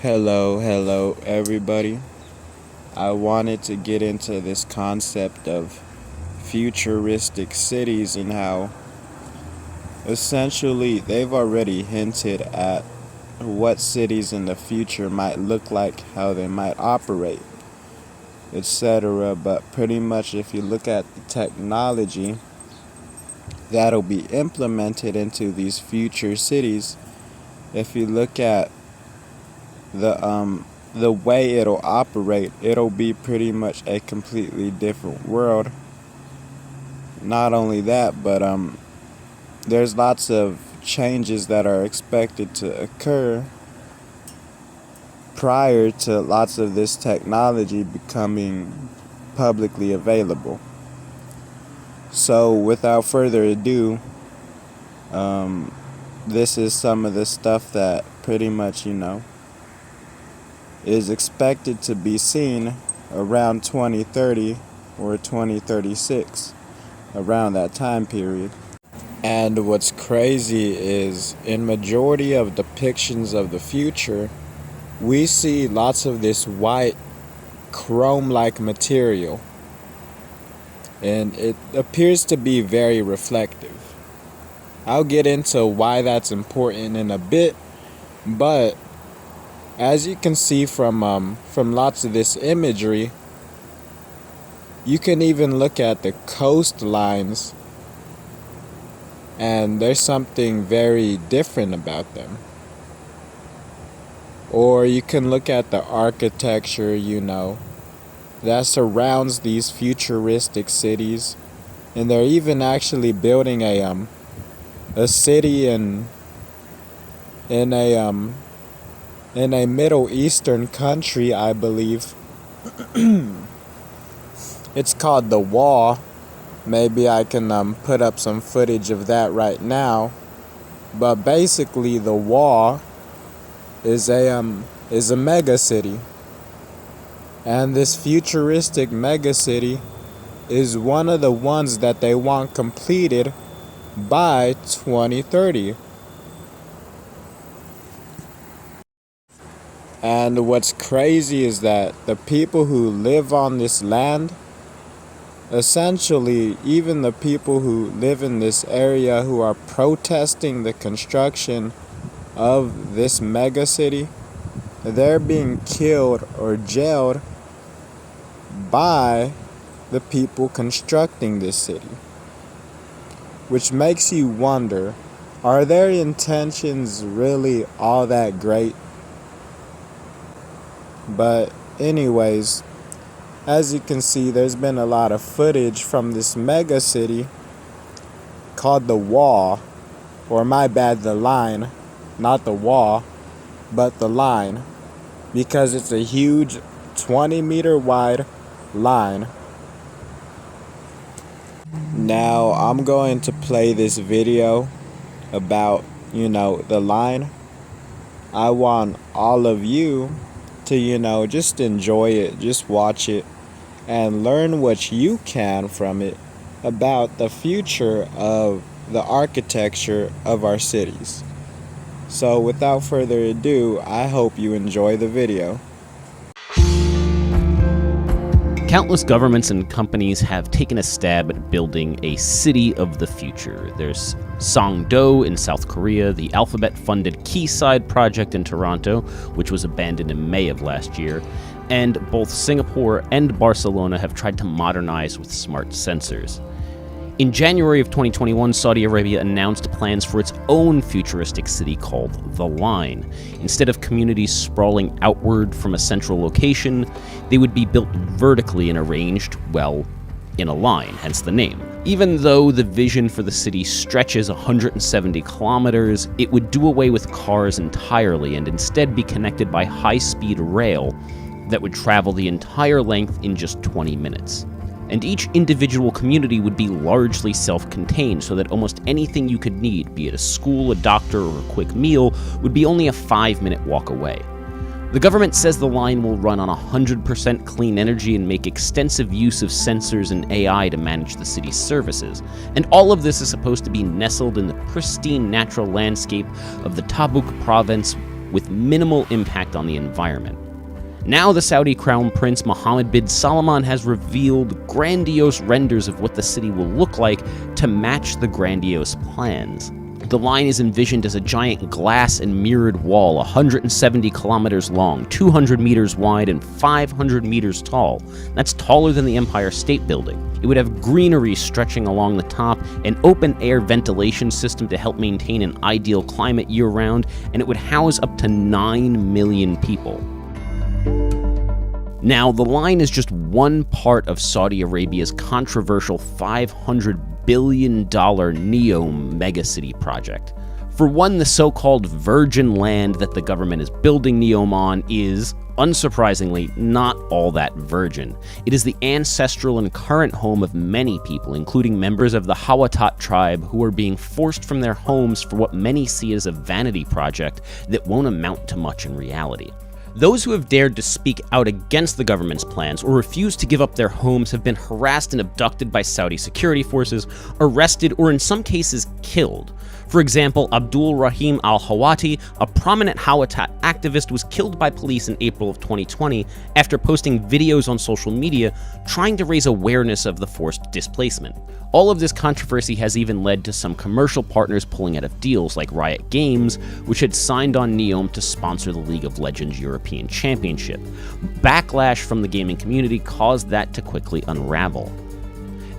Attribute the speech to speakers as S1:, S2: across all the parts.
S1: Hello, everybody. I wanted to get into this concept of futuristic cities and how essentially they've already hinted at what cities in the future might look like, how they might operate, etc. But pretty much, if you look at the technology that'll be implemented into these future cities, if you look at the way it'll operate, it'll be pretty much a completely different world. Not only that, but there's lots of changes that are expected to occur prior to lots of this technology becoming publicly available. So without further ado, this is some of the stuff that pretty much, is expected to be seen around 2030 or 2036, around that time period. And what's crazy is in majority of depictions of the future, we see lots of this white chrome-like material, and it appears to be very reflective. I'll get into why that's important in a bit, but as you can see from lots of this imagery, you can even look at the coastlines, and there's something very different about them. Or you can look at the architecture, that surrounds these futuristic cities, and they're even actually building a city in a Middle Eastern country, I believe. It's called the Wall. Maybe I can put up some footage of that right now. But basically, the Wall is a mega city, and this futuristic mega city is one of the ones that they want completed by 2030. And what's crazy is that the people who live on this land, essentially even the people who live in this area who are protesting the construction of this mega city, they're being killed or jailed by the people constructing this city. Which makes you wonder, are their intentions really all that great? But anyways, as you can see, there's been a lot of footage from this mega city called the Wall, or my bad, the Line, not the Wall, but the Line, because it's a huge 20-meter wide line. Now I'm going to play this video about, the line. I want all of you to, just enjoy it, just watch it, and learn what you can from it about the future of the architecture of our cities. So without further ado, I hope you enjoy the video.
S2: Countless governments and companies have taken a stab at building a city of the future. There's Songdo in South Korea, the Alphabet-funded Quayside project in Toronto, which was abandoned in May of last year, and both Singapore and Barcelona have tried to modernize with smart sensors. In January of 2021, Saudi Arabia announced plans for its own futuristic city called The Line. Instead of communities sprawling outward from a central location, they would be built vertically and arranged, in a line, hence the name. Even though the vision for the city stretches 170 kilometers, it would do away with cars entirely and instead be connected by high-speed rail that would travel the entire length in just 20 minutes. And each individual community would be largely self-contained, so that almost anything you could need, be it a school, a doctor, or a quick meal, would be only a 5-minute walk away. The government says the line will run on 100% clean energy and make extensive use of sensors and AI to manage the city's services. And all of this is supposed to be nestled in the pristine natural landscape of the Tabuk province with minimal impact on the environment. Now the Saudi Crown Prince Mohammed bin Salman has revealed grandiose renders of what the city will look like to match the grandiose plans. The line is envisioned as a giant glass and mirrored wall, 170 kilometers long, 200 meters wide, and 500 meters tall. That's taller than the Empire State Building. It would have greenery stretching along the top, an open-air ventilation system to help maintain an ideal climate year-round, and it would house up to 9 million people. Now, the line is just one part of Saudi Arabia's controversial $500 billion NEOM megacity project. For one, the so-called virgin land that the government is building NEOM on is, unsurprisingly, not all that virgin. It is the ancestral and current home of many people, including members of the Hawatat tribe who are being forced from their homes for what many see as a vanity project that won't amount to much in reality. Those who have dared to speak out against the government's plans or refuse to give up their homes have been harassed and abducted by Saudi security forces, arrested, or in some cases killed. For example, Abdul Rahim al-Hawati, a prominent Hawatat activist, was killed by police in April of 2020 after posting videos on social media trying to raise awareness of the forced displacement. All of this controversy has even led to some commercial partners pulling out of deals, like Riot Games, which had signed on NEOM to sponsor the League of Legends European Championship. Backlash from the gaming community caused that to quickly unravel.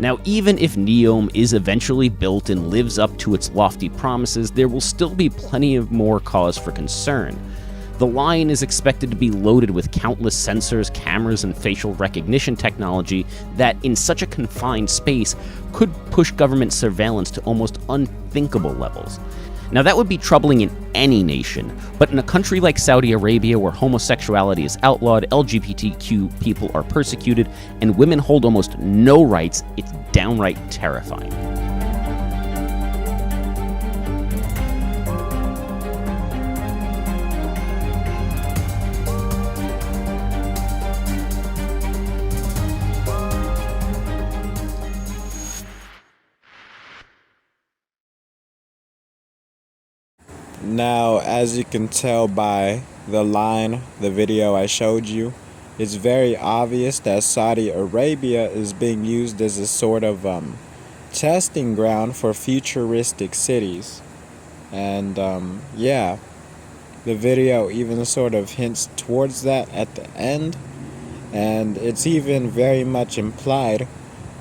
S2: Now, even if NEOM is eventually built and lives up to its lofty promises, there will still be plenty of more cause for concern. The line is expected to be loaded with countless sensors, cameras, and facial recognition technology that, in such a confined space, could push government surveillance to almost unthinkable levels. Now, that would be troubling in any nation, but in a country like Saudi Arabia, where homosexuality is outlawed, LGBTQ people are persecuted, and women hold almost no rights, it's downright terrifying.
S1: Now, as you can tell by the video I showed you, it's very obvious that Saudi Arabia is being used as a sort of testing ground for futuristic cities. And yeah, the video even sort of hints towards that at the end. And it's even very much implied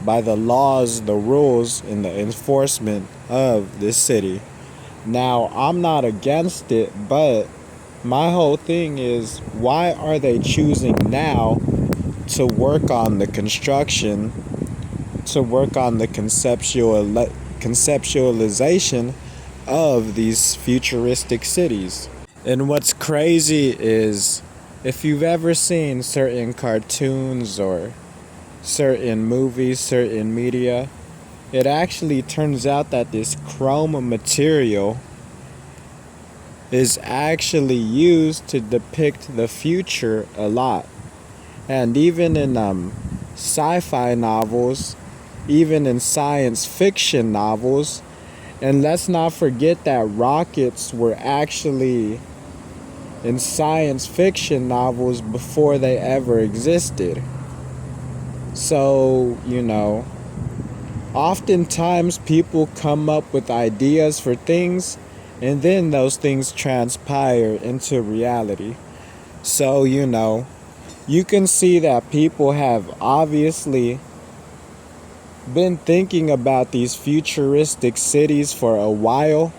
S1: by the laws, the rules, and the enforcement of this city. Now, I'm not against it, but my whole thing is, why are they choosing now to work on the construction, to work on the conceptualization of these futuristic cities? And what's crazy is, if you've ever seen certain cartoons or certain movies, certain media, it actually turns out that this chrome material is actually used to depict the future a lot. And even in sci-fi novels, even in science fiction novels, and let's not forget that rockets were actually in science fiction novels before they ever existed. So, oftentimes people come up with ideas for things, and then those things transpire into reality. So, you can see that people have obviously been thinking about these futuristic cities for a while.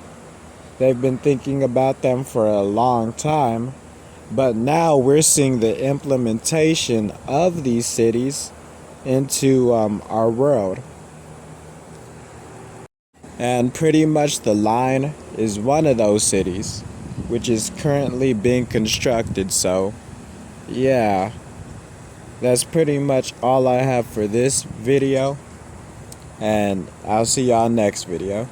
S1: They've been thinking about them for a long time. But now we're seeing the implementation of these cities into our world. And pretty much the line is one of those cities, which is currently being constructed. So, yeah, that's pretty much all I have for this video. And I'll see y'all next video.